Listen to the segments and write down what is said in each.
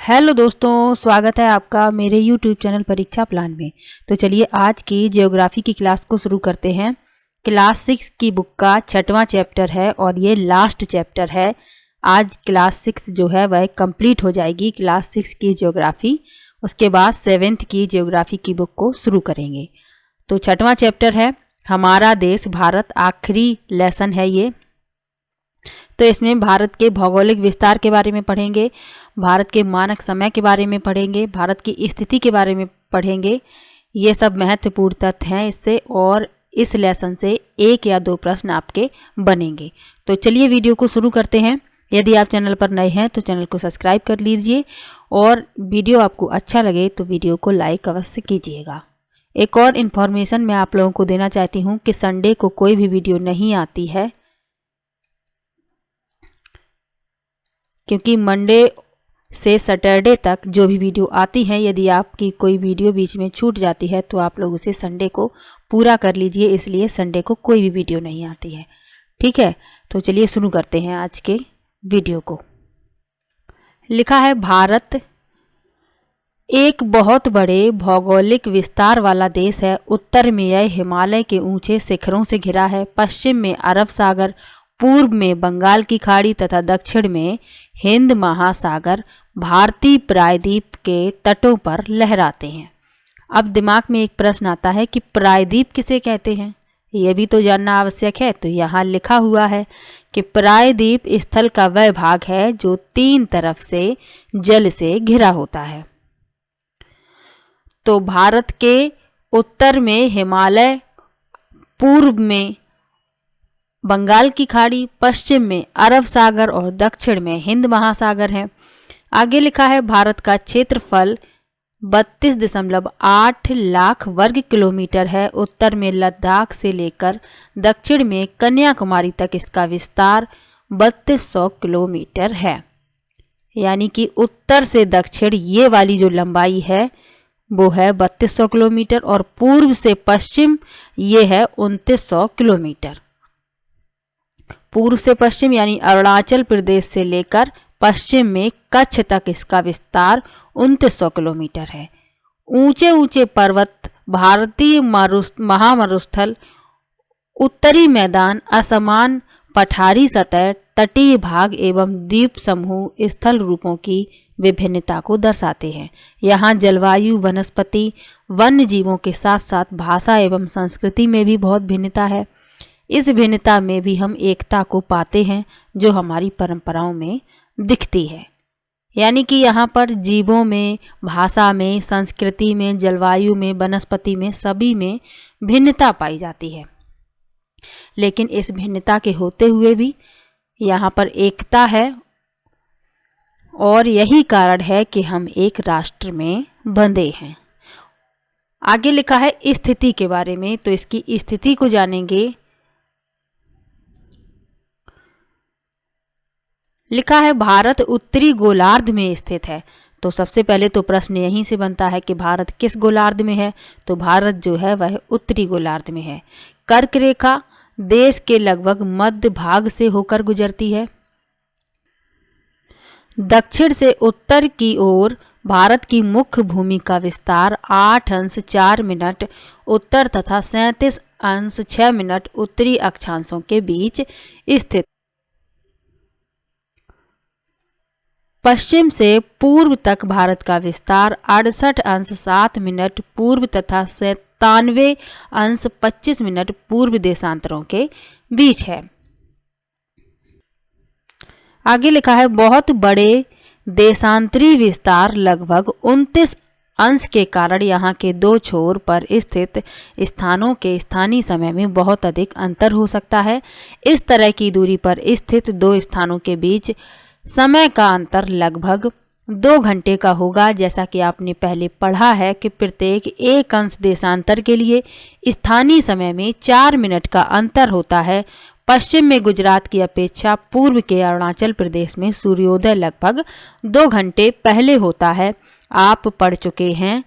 Hello दोस्तों, स्वागत है आपका मेरे YouTube चैनल परीक्षा प्लान में। तो चलिए आज की ज्योग्राफी की क्लास को शुरू करते हैं। क्लास 6 की बुक का 6वां चैप्टर है और ये लास्ट चैप्टर है। आज क्लास 6 जो है वह कंप्लीट हो जाएगी क्लास 6 की ज्योग्राफी। उसके बाद 7th की ज्योग्राफी की बुक को शुरू करेंगे। तो 6वां चैप्टर है हमारा देश भारत, आखिरी लेसन है ये। तो इसमें भारत के भौगोलिक विस्तार के बारे में पढ़ेंगे, भारत के मानक समय के बारे में पढ़ेंगे, भारत की स्थिति के बारे में पढ़ेंगे। ये सब महत्वपूर्ण तथ्य हैं इससे, और इस लेसन से 1 या 2 प्रश्न आपके बनेंगे। तो चलिए वीडियो को शुरू करते हैं। यदि आप चैनल पर नए हैं तो चैनल को सब्सक्राइब कर लीजिए, और वीडियो आपको अच्छा लगे तो वीडियो को लाइक अवश्य कीजिएगा। एक और इन्फॉर्मेशन मैं आप लोगों को देना चाहती हूँ कि संडे को कोई भी वीडियो नहीं आती है, क्योंकि मंडे से सैटरडे तक जो भी वीडियो आती है, यदि आपकी कोई वीडियो बीच में छूट जाती है तो आप लोग उसे संडे को पूरा कर लीजिए, इसलिए संडे को कोई भी वीडियो नहीं आती है। ठीक है, तो चलिए शुरू करते हैं आज के वीडियो को। लिखा है भारत एक बहुत बड़े भौगोलिक विस्तार वाला देश है। उत्तर में यह हिमालय के ऊंचे शिखरों से घिरा है, पश्चिम में अरब सागर, पूर्व में बंगाल की खाड़ी तथा दक्षिण में हिंद महासागर भारतीय प्रायद्वीप के तटों पर लहराते हैं। अब दिमाग में एक प्रश्न आता है कि प्रायद्वीप किसे कहते हैं, यह भी तो जानना आवश्यक है। तो यहाँ लिखा हुआ है कि प्रायद्वीप स्थल का वह भाग है जो 3 तरफ से जल से घिरा होता है। तो भारत के उत्तर में हिमालय, पूर्व में बंगाल की खाड़ी, पश्चिम में अरब सागर और दक्षिण में हिंद महासागर है। आगे लिखा है भारत का क्षेत्रफल 32.8 लाख वर्ग किलोमीटर है। उत्तर में लद्दाख से लेकर दक्षिण में कन्याकुमारी तक इसका विस्तार 3200 किलोमीटर है। यानी कि उत्तर से दक्षिण ये वाली जो लंबाई है वो है 3200 किलोमीटर, और पूर्व से पश्चिम ये है 2900 किलोमीटर। पूर्व से पश्चिम यानी अरुणाचल प्रदेश से लेकर पश्चिम में कच्छ तक इसका विस्तार 2900 किलोमीटर है। ऊंचे ऊंचे पर्वत, भारतीय महामरुस्थल, उत्तरी मैदान, असमान पठारी सतह, तटीय भाग एवं द्वीप समूह स्थल रूपों की विभिन्नता को दर्शाते हैं। यहाँ जलवायु, वनस्पति, वन्य जीवों के साथ साथ भाषा एवं संस्कृति में भी बहुत भिन्नता है। इस भिन्नता में भी हम एकता को पाते हैं जो हमारी परंपराओं में दिखती है। यानी कि यहाँ पर जीवों में, भाषा में, संस्कृति में, जलवायु में, वनस्पति में, सभी में भिन्नता पाई जाती है। लेकिन इस भिन्नता के होते हुए भी यहाँ पर एकता है, और यही कारण है कि हम एक राष्ट्र में बंधे हैं। आगे लिखा है स्थिति के बारे में, तो इसकी स्थिति को जानेंगे। लिखा है भारत उत्तरी गोलार्ध में स्थित है। तो सबसे पहले तो प्रश्न यहीं से बनता है कि भारत किस गोलार्ध में है। तो भारत जो है वह उत्तरी गोलार्ध में है। कर्क रेखा देश के लगभग मध्य भाग से होकर गुजरती है। दक्षिण से उत्तर की ओर भारत की मुख्य भूमि का विस्तार 8 अंश 4 मिनट उत्तर तथा 37 अंश 6 मिनट उत्तरी अक्षांशों के बीच स्थित। पश्चिम से पूर्व तक भारत का विस्तार 68 अंश 7 मिनट पूर्व तथा 97 अंश 25 मिनट पूर्व देशांतरों के बीच है। आगे लिखा है बहुत बड़े देशांतरी विस्तार लगभग 29 अंश के कारण यहाँ के 2 छोर पर स्थित स्थानों के स्थानीय समय में बहुत अधिक अंतर हो सकता है। इस तरह की दूरी पर स्थित 2 स्थानों के बीच समय का अंतर लगभग 2 घंटे का होगा। जैसा कि आपने पहले पढ़ा है कि प्रत्येक 1 अंश देशांतर के लिए स्थानीय समय में 4 मिनट का अंतर होता है। पश्चिम में गुजरात की अपेक्षा पूर्व के अरुणाचल प्रदेश में सूर्योदय लगभग 2 घंटे पहले होता है। आप पढ़ चुके हैं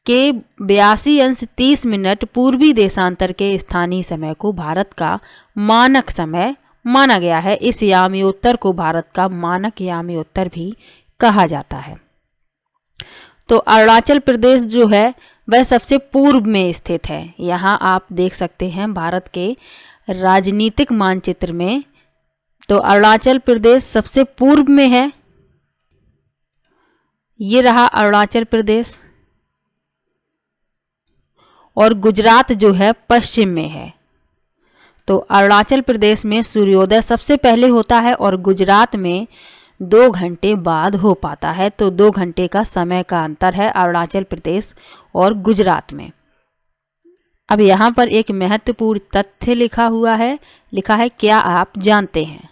कि 82 अंश 30 मिनट पूर्वी देशांतर के स्थानीय समय को भारत का मानक समय माना गया है। इस यामियोत्तर को भारत का मानक यामियोत्तर भी कहा जाता है। तो अरुणाचल प्रदेश जो है वह सबसे पूर्व में स्थित है। यहाँ आप देख सकते हैं भारत के राजनीतिक मानचित्र में, तो अरुणाचल प्रदेश सबसे पूर्व में है। ये रहा अरुणाचल प्रदेश, और गुजरात जो है पश्चिम में है। तो अरुणाचल प्रदेश में सूर्योदय सबसे पहले होता है और गुजरात में 2 घंटे बाद हो पाता है। तो 2 घंटे का समय का अंतर है अरुणाचल प्रदेश और गुजरात में। अब यहाँ पर एक महत्वपूर्ण तथ्य लिखा हुआ है, लिखा है क्या आप जानते हैं।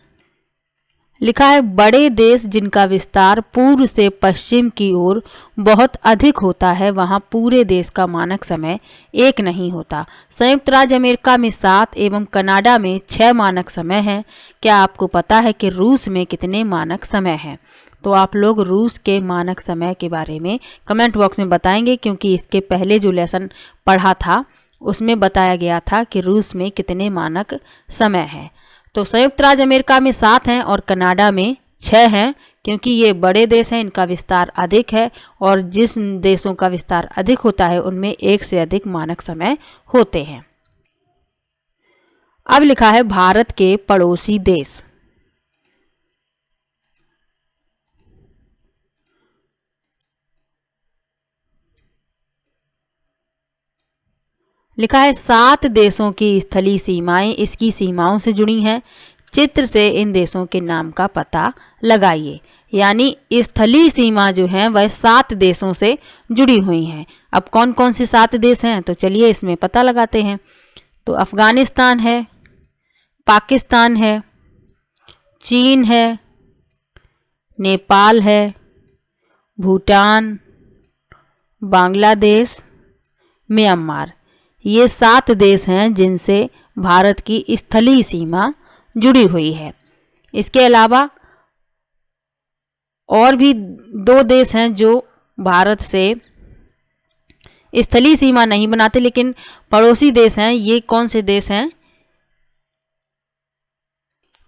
लिखा है बड़े देश जिनका विस्तार पूर्व से पश्चिम की ओर बहुत अधिक होता है, वहां पूरे देश का मानक समय एक नहीं होता। संयुक्त राज्य अमेरिका में 7 एवं कनाडा में 6 मानक समय हैं। क्या आपको पता है कि रूस में कितने मानक समय हैं? तो आप लोग रूस के मानक समय के बारे में कमेंट बॉक्स में बताएंगे, क्योंकि इसके पहले जो लेसन पढ़ा था उसमें बताया गया था कि रूस में कितने मानक समय हैं। तो संयुक्त राज्य अमेरिका में 7 हैं और कनाडा में 6 हैं, क्योंकि ये बड़े देश हैं, इनका विस्तार अधिक है, और जिस देशों का विस्तार अधिक होता है उनमें एक से अधिक मानक समय होते हैं। अब लिखा है भारत के पड़ोसी देश। लिखा है 7 देशों की स्थलीय सीमाएं इसकी सीमाओं से जुड़ी हैं। चित्र से इन देशों के नाम का पता लगाइए। यानी स्थलीय सीमा जो है वह 7 देशों से जुड़ी हुई हैं। अब कौन कौन से 7 देश हैं, तो चलिए इसमें पता लगाते हैं। तो अफगानिस्तान है, पाकिस्तान है, चीन है, नेपाल है, भूटान, बांग्लादेश, म्यांमार। ये 7 देश हैं जिनसे भारत की स्थलीय सीमा जुड़ी हुई है। इसके अलावा और भी 2 देश हैं जो भारत से स्थलीय सीमा नहीं बनाते लेकिन पड़ोसी देश हैं। ये कौन से देश हैं,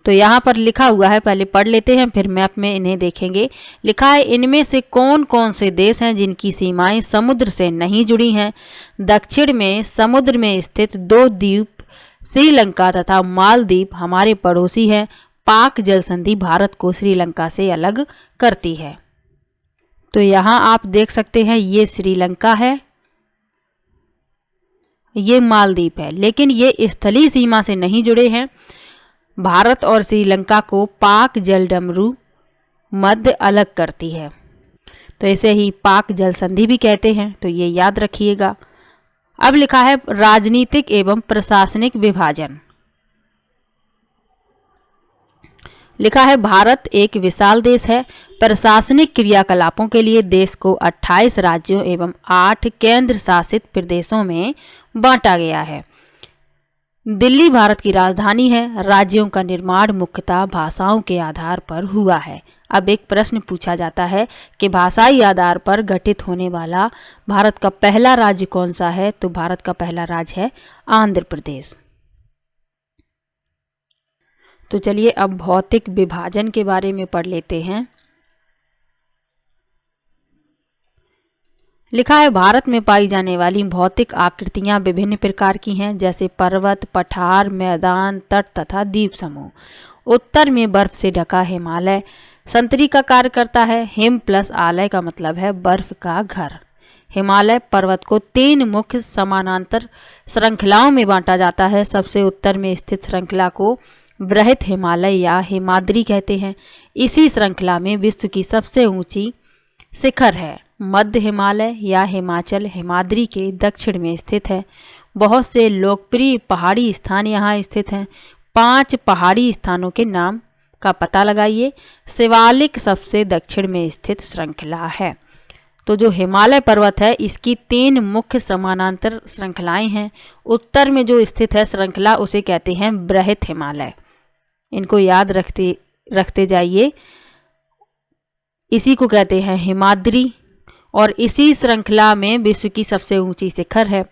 तो यहाँ पर लिखा हुआ है, पहले पढ़ लेते हैं फिर मैप में इन्हें देखेंगे। लिखा है इनमें से कौन कौन से देश हैं जिनकी सीमाएं समुद्र से नहीं जुड़ी हैं। दक्षिण में समुद्र में स्थित 2 द्वीप श्रीलंका तथा मालदीव हमारे पड़ोसी हैं। पाक जल संधि भारत को श्रीलंका से अलग करती है। तो यहाँ आप देख सकते हैं ये श्रीलंका है, ये मालदीव है, लेकिन ये स्थलीय सीमा से नहीं जुड़े हैं। भारत और श्रीलंका को पाक जल डमरू मध्य अलग करती है, तो इसे ही पाक जल संधि भी कहते हैं, तो ये याद रखिएगा। अब लिखा है राजनीतिक एवं प्रशासनिक विभाजन। लिखा है भारत एक विशाल देश है। प्रशासनिक क्रियाकलापों के लिए देश को 28 राज्यों एवं 8 केंद्र शासित प्रदेशों में बांटा गया है। दिल्ली भारत की राजधानी है। राज्यों का निर्माण मुख्यतः भाषाओं के आधार पर हुआ है। अब एक प्रश्न पूछा जाता है कि भाषाई आधार पर गठित होने वाला भारत का पहला राज्य कौन सा है, तो भारत का पहला राज्य है आंध्र प्रदेश। तो चलिए अब भौतिक विभाजन के बारे में पढ़ लेते हैं। लिखा है भारत में पाई जाने वाली भौतिक आकृतियां विभिन्न प्रकार की हैं, जैसे पर्वत, पठार, मैदान, तट तथा द्वीप समूह। उत्तर में बर्फ से ढका हिमालय संतरी का कार्य करता है। हिम प्लस आलय का मतलब है बर्फ का घर। हिमालय पर्वत को 3 मुख्य समानांतर श्रृंखलाओं में बांटा जाता है। सबसे उत्तर में स्थित श्रृंखला को बृहत हिमालय या हिमाद्री कहते हैं। इसी श्रृंखला में विश्व की सबसे ऊंची शिखर है मध्य हिमालय या हिमाचल, हिमाद्री के दक्षिण में स्थित है। बहुत से लोकप्रिय पहाड़ी स्थान यहाँ स्थित हैं। 5 पहाड़ी स्थानों के नाम का पता लगाइए। शिवालिक सबसे दक्षिण में स्थित श्रृंखला है। तो जो हिमालय पर्वत है इसकी 3 मुख्य समानांतर श्रृंखलाएं हैं। उत्तर में जो स्थित है श्रृंखला उसे कहते हैं बृहत हिमालय। इनको याद रखते जाइए। इसी को कहते हैं हिमाद्री, और इसी श्रृंखला में विश्व की सबसे ऊंची शिखर है।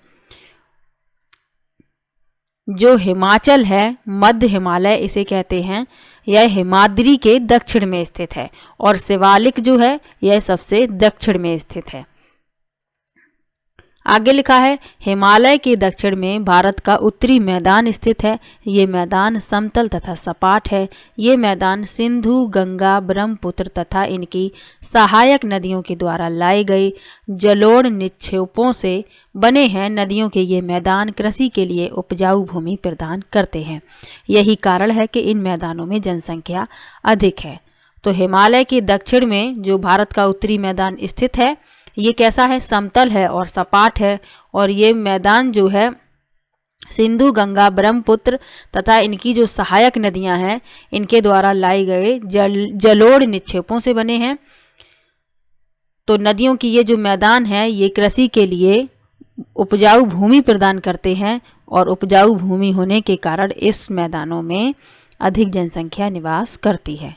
जो हिमाचल है मध्य हिमालय, इसे कहते हैं यह हिमाद्री के दक्षिण में स्थित है और शिवालिक जो है यह सबसे दक्षिण में स्थित है। आगे लिखा है हिमालय के दक्षिण में भारत का उत्तरी मैदान स्थित है। ये मैदान समतल तथा सपाट है। ये मैदान सिंधु, गंगा, ब्रह्मपुत्र तथा इनकी सहायक नदियों के द्वारा लाए गए जलोढ़ निक्षेपों से बने हैं। नदियों के ये मैदान कृषि के लिए उपजाऊ भूमि प्रदान करते हैं। यही कारण है कि इन मैदानों में जनसंख्या अधिक है। तो हिमालय के दक्षिण में जो भारत का उत्तरी मैदान स्थित है ये कैसा है, समतल है और सपाट है। और ये मैदान जो है सिंधु, गंगा, ब्रह्मपुत्र तथा इनकी जो सहायक नदियां हैं इनके द्वारा लाए गए जलोढ़ निक्षेपों से बने हैं। तो नदियों की ये जो मैदान है ये कृषि के लिए उपजाऊ भूमि प्रदान करते हैं और उपजाऊ भूमि होने के कारण इस मैदानों में अधिक जनसंख्या निवास करती है।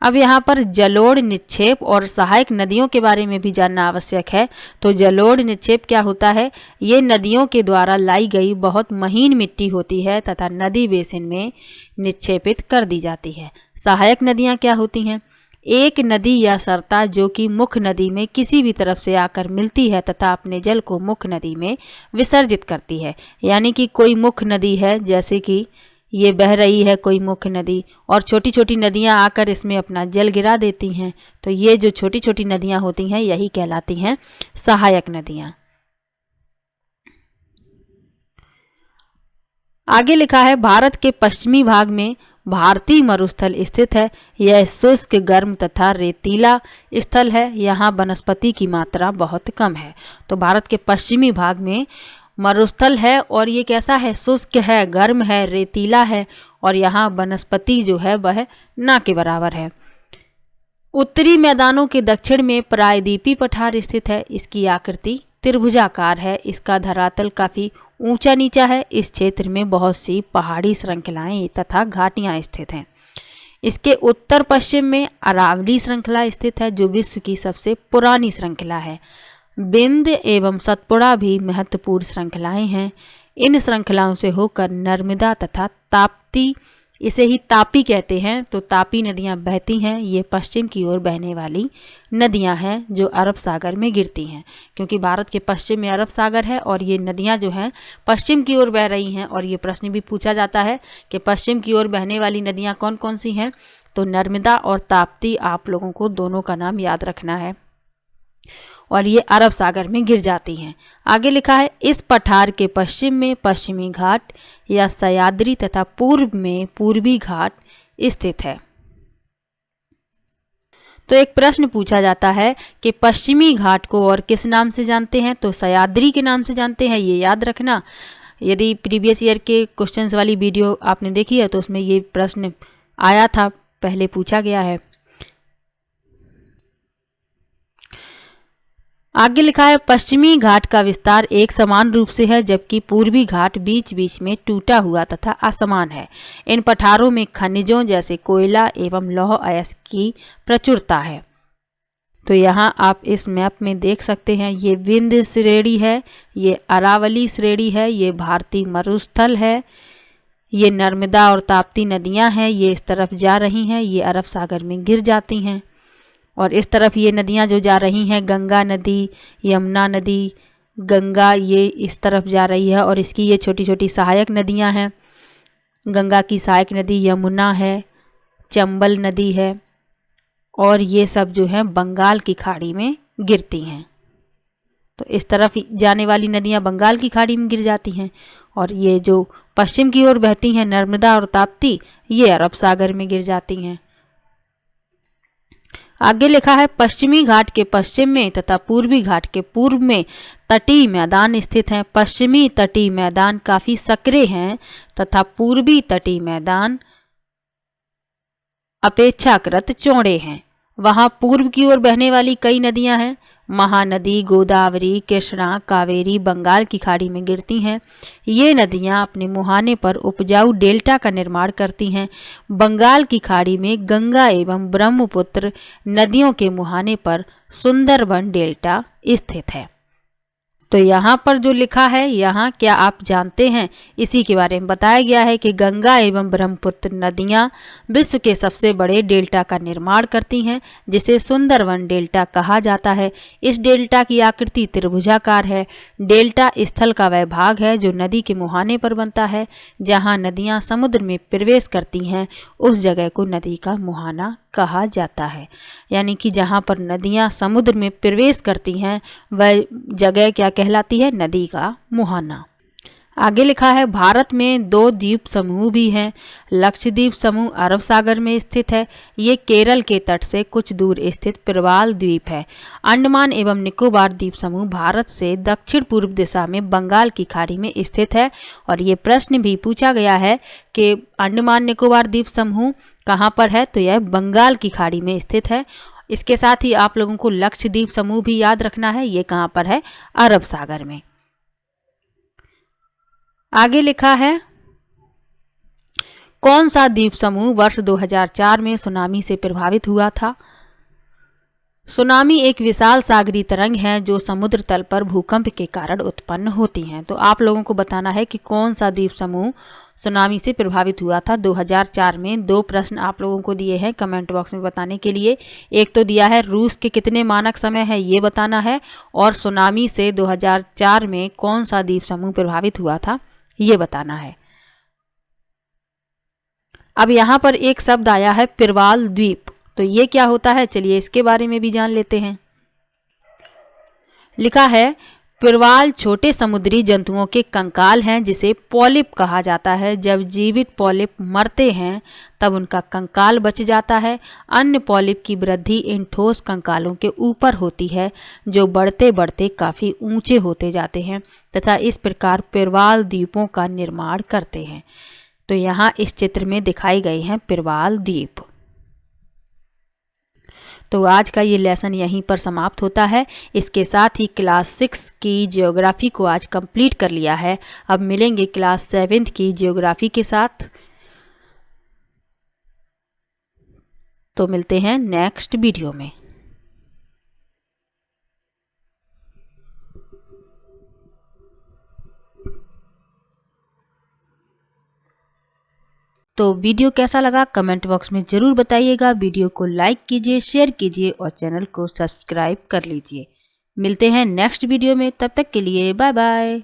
अब यहाँ पर जलोढ़ निक्षेप और सहायक नदियों के बारे में भी जानना आवश्यक है। तो जलोढ़ निक्षेप क्या होता है, ये नदियों के द्वारा लाई गई बहुत महीन मिट्टी होती है तथा नदी बेसिन में निक्षेपित कर दी जाती है। सहायक नदियाँ क्या होती हैं, एक नदी या सरता जो कि मुख्य नदी में किसी भी तरफ से आकर मिलती है तथा अपने जल को मुख्य नदी में विसर्जित करती है। यानी कि कोई मुख्य नदी है, जैसे कि ये बह रही है कोई मुख्य नदी और छोटी छोटी नदियां आकर इसमें अपना जल गिरा देती हैं। तो ये जो छोटी छोटी नदियां होती हैं यही कहलाती हैं सहायक नदियां। आगे लिखा है भारत के पश्चिमी भाग में भारतीय मरुस्थल स्थित है। यह शुष्क, गर्म तथा रेतीला स्थल है। यहाँ वनस्पति की मात्रा बहुत कम है। तो भारत के पश्चिमी भाग में मरुस्थल है और ये कैसा है, शुष्क है, गर्म है, रेतीला है और यहाँ वनस्पति जो है वह ना के बराबर है। उत्तरी मैदानों के दक्षिण में प्रायद्वीपीय पठार स्थित है। इसकी आकृति त्रिभुजाकार है। इसका धरातल काफी ऊंचा नीचा है। इस क्षेत्र में बहुत सी पहाड़ी श्रृंखलाएं तथा घाटियां स्थित हैं। इसके उत्तर पश्चिम में अरावली श्रृंखला स्थित है जो विश्व की सबसे पुरानी श्रृंखला है। बिंद एवं सतपुड़ा भी महत्वपूर्ण श्रृंखलाएं हैं। इन श्रृंखलाओं से होकर नर्मदा तथा ताप्ती, इसे ही तापी कहते हैं, तो तापी नदियां बहती हैं। ये पश्चिम की ओर बहने वाली नदियां हैं जो अरब सागर में गिरती हैं, क्योंकि भारत के पश्चिम में अरब सागर है और ये नदियां जो हैं पश्चिम की ओर बह रही हैं। और ये प्रश्न भी पूछा जाता है कि पश्चिम की ओर बहने वाली नदियां कौन कौन सी हैं, तो नर्मदा और ताप्ती, आप लोगों को दोनों का नाम याद रखना है और ये अरब सागर में गिर जाती हैं। आगे लिखा है इस पठार के पश्चिम में पश्चिमी घाट या सह्याद्री तथा पूर्व में पूर्वी घाट स्थित है। तो एक प्रश्न पूछा जाता है कि पश्चिमी घाट को और किस नाम से जानते हैं, तो सह्याद्री के नाम से जानते हैं, ये याद रखना। यदि प्रीवियस ईयर के क्वेश्चंस वाली वीडियो आपने देखी है तो उसमें ये प्रश्न आया था, पहले पूछा गया है। आगे लिखा है पश्चिमी घाट का विस्तार एक समान रूप से है जबकि पूर्वी घाट बीच बीच में टूटा हुआ तथा असमान है। इन पठारों में खनिजों जैसे कोयला एवं लौह अयस्क की प्रचुरता है। तो यहाँ आप इस मैप में देख सकते हैं, ये विंध्य श्रेणी है, ये अरावली श्रेणी है, ये भारतीय मरुस्थल है, ये नर्मदा और ताप्ती नदियाँ हैं, ये इस तरफ जा रही हैं, ये अरब सागर में गिर जाती हैं। और इस तरफ ये नदियाँ जो जा रही हैं, गंगा नदी, यमुना नदी, गंगा ये इस तरफ जा रही है और इसकी ये छोटी छोटी सहायक नदियाँ हैं। गंगा की सहायक नदी यमुना है, चंबल नदी है और ये सब जो हैं बंगाल की खाड़ी में गिरती हैं। तो इस तरफ जाने वाली नदियाँ बंगाल की खाड़ी में गिर जाती हैं और ये जो पश्चिम की ओर बहती हैं नर्मदा और ताप्ती, ये अरब सागर में गिर जाती हैं। आगे लिखा है पश्चिमी घाट के पश्चिम में तथा पूर्वी घाट के पूर्व में तटीय मैदान स्थित हैं। पश्चिमी तटीय मैदान काफी संकरे हैं तथा पूर्वी तटीय मैदान अपेक्षाकृत चौड़े हैं। वहां पूर्व की ओर बहने वाली कई नदियां हैं। महानदी, गोदावरी, कृष्णा, कावेरी बंगाल की खाड़ी में गिरती हैं। ये नदियां अपने मुहाने पर उपजाऊ डेल्टा का निर्माण करती हैं। बंगाल की खाड़ी में गंगा एवं ब्रह्मपुत्र नदियों के मुहाने पर सुंदरबन डेल्टा स्थित है। तो यहाँ पर जो लिखा है, यहाँ क्या आप जानते हैं? इसी के बारे में बताया गया है कि गंगा एवं ब्रह्मपुत्र नदियाँ विश्व के सबसे बड़े डेल्टा का निर्माण करती हैं, जिसे सुंदरवन डेल्टा कहा जाता है। इस डेल्टा की आकृति त्रिभुजाकार है। डेल्टा स्थल का वह भाग है जो नदी के मुहाने पर बनता है। जहाँ नदियाँ समुद्र में प्रवेश करती हैं, उस जगह को नदी का मुहाना कहा जाता है। यानी कि जहाँ पर नदियाँ समुद्र में प्रवेश करती हैं, वह जगह क्या कहलाती है? नदी का मुहाना। आगे लिखा है, भारत में 2 द्वीप समूह भी हैं। लक्षद्वीप समूह अरब सागर में स्थित है। ये केरल के तट से कुछ दूर स्थित प्रवाल द्वीप है। अंडमान एवं निकोबार द्वीप समूह भारत से दक्षिण पूर्व दिशा में बंगाल की खाड़ी में स्थित है। और ये प्रश्न भी पूछा गया है कि अंडमान निकोबार द्वीप समूह कहाँ पर है? तो यह बंगाल की खाड़ी में स्थित है। इसके साथ ही आप लोगों को लक्षद्वीप समूह भी याद रखना है। ये कहाँ पर है? अरब सागर में। आगे लिखा है, कौन सा द्वीप समूह वर्ष 2004 में सुनामी से प्रभावित हुआ था? सुनामी एक विशाल सागरीय तरंग है जो समुद्र तल पर भूकंप के कारण उत्पन्न होती हैं। तो आप लोगों को बताना है कि कौन सा द्वीप समूह सुनामी से प्रभावित हुआ था 2004 में। 2 प्रश्न आप लोगों को दिए हैं कमेंट बॉक्स में बताने के लिए। एक तो दिया है रूस के कितने मानक समय है, ये बताना है, और सुनामी से 2004 में कौन सा द्वीप समूह प्रभावित हुआ था, ये बताना है। अब यहाँ पर एक शब्द आया है प्रवाल द्वीप, तो ये क्या होता है? चलिए इसके बारे में भी जान लेते हैं। लिखा है, प्रवाल छोटे समुद्री जंतुओं के कंकाल हैं जिसे पॉलिप कहा जाता है। जब जीवित पॉलिप मरते हैं तब उनका कंकाल बच जाता है। अन्य पॉलिप की वृद्धि इन ठोस कंकालों के ऊपर होती है जो बढ़ते बढ़ते काफ़ी ऊंचे होते जाते हैं तथा इस प्रकार प्रवाल द्वीपों का निर्माण करते हैं। तो यहाँ इस चित्र में दिखाई गए हैं प्रवाल द्वीप। तो आज का ये लेसन यहीं पर समाप्त होता है। इसके साथ ही क्लास 6 की ज्योग्राफी को आज कंप्लीट कर लिया है। अब मिलेंगे क्लास 7 की ज्योग्राफी के साथ। तो मिलते हैं नेक्स्ट वीडियो में। तो वीडियो कैसा लगा कमेंट बॉक्स में ज़रूर बताइएगा। वीडियो को लाइक कीजिए, शेयर कीजिए और चैनल को सब्सक्राइब कर लीजिए। मिलते हैं नेक्स्ट वीडियो में, तब तक के लिए बाय बाय।